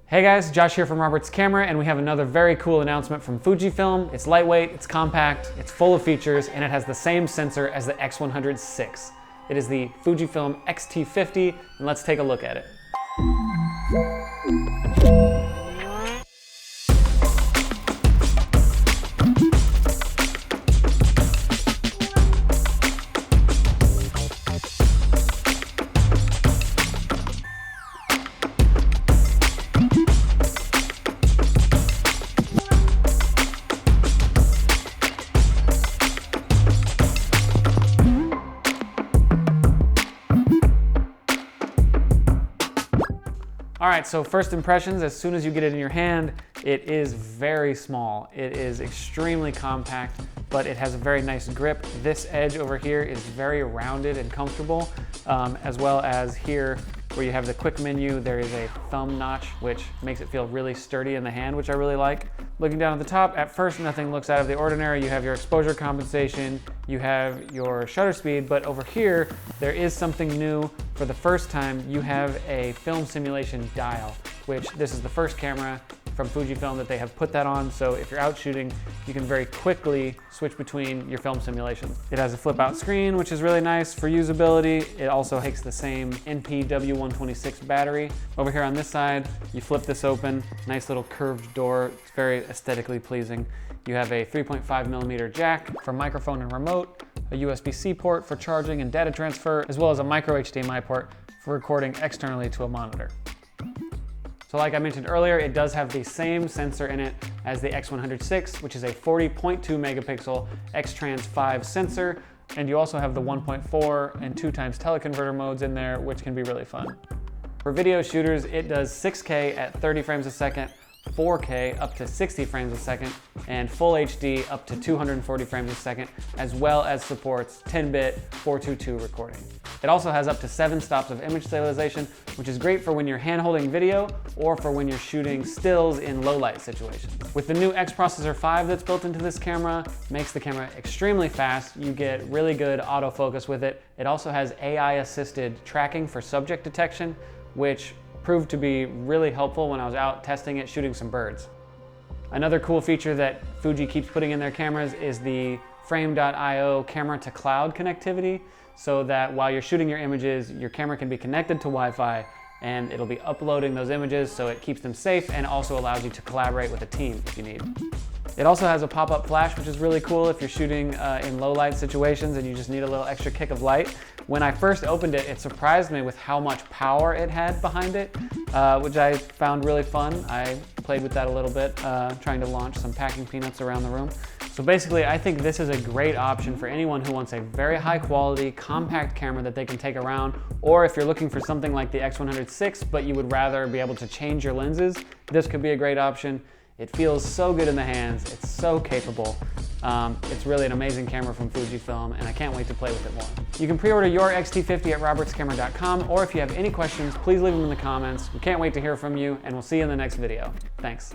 Hey guys, Josh here from Robert's Camera, and we have another very cool announcement from Fujifilm. It's lightweight, it's compact, it's full of features, and it has the same sensor as the X100VI. It is the Fujifilm X-T50, and let's take a look at it. All right, so first impressions, as soon as you get it in your hand, it is very small. It is extremely compact, but it has a very nice grip. This edge over here is very rounded and comfortable, as well as here where you have the quick menu, there is a thumb notch, which makes it feel really sturdy in the hand, which I really like. Looking down at the top, at first nothing looks out of the ordinary. You have your exposure compensation, you have your shutter speed, but over here, there is something new. For the first time, you have a film simulation dial, which this is the first camera from Fujifilm that they have put that on, so if you're out shooting, you can very quickly switch between your film simulations. It has a flip out screen, which is really nice for usability. It also takes the same NP-W126 battery. Over here on this side, you flip this open, nice little curved door. It's very aesthetically pleasing. You have a 3.5mm jack for microphone and remote, a USB-C port for charging and data transfer, as well as a micro HDMI port for recording externally to a monitor. So like I mentioned earlier, it does have the same sensor in it as the X100VI, which is a 40.2 megapixel X-Trans 5 sensor. And you also have the 1.4 and 2x teleconverter modes in there, which can be really fun. For video shooters, it does 6K at 30 frames a second, 4K up to 60 frames a second, and Full HD up to 240 frames a second, as well as supports 10-bit 422 recording. It also has up to 7 stops of image stabilization, which is great for when you're hand-holding video or for when you're shooting stills in low-light situations. With the new X Processor 5 that's built into this camera, makes the camera extremely fast. You get really good autofocus with it. It also has AI-assisted tracking for subject detection, which proved to be really helpful when I was out testing it, shooting some birds. Another cool feature that Fuji keeps putting in their cameras is the Frame.io camera to cloud connectivity, so that while you're shooting your images, your camera can be connected to Wi-Fi and it'll be uploading those images, so it keeps them safe and also allows you to collaborate with a team if you need. It also has a PopUp Flash, which is really cool if you're shooting in low light situations and you just need a little extra kick of light. When I first opened it, it surprised me with how much power it had behind it, which I found really fun. I played with that a little bit, trying to launch some packing peanuts around the room. So basically, I think this is a great option for anyone who wants a very high quality, compact camera that they can take around, or if you're looking for something like the X100VI, but you would rather be able to change your lenses, this could be a great option. It feels so good in the hands, it's so capable. It's really an amazing camera from Fujifilm, and I can't wait to play with it more. You can pre-order your X-T50 at robertscamera.com, or if you have any questions, please leave them in the comments. We can't wait to hear from you, and we'll see you in the next video. Thanks.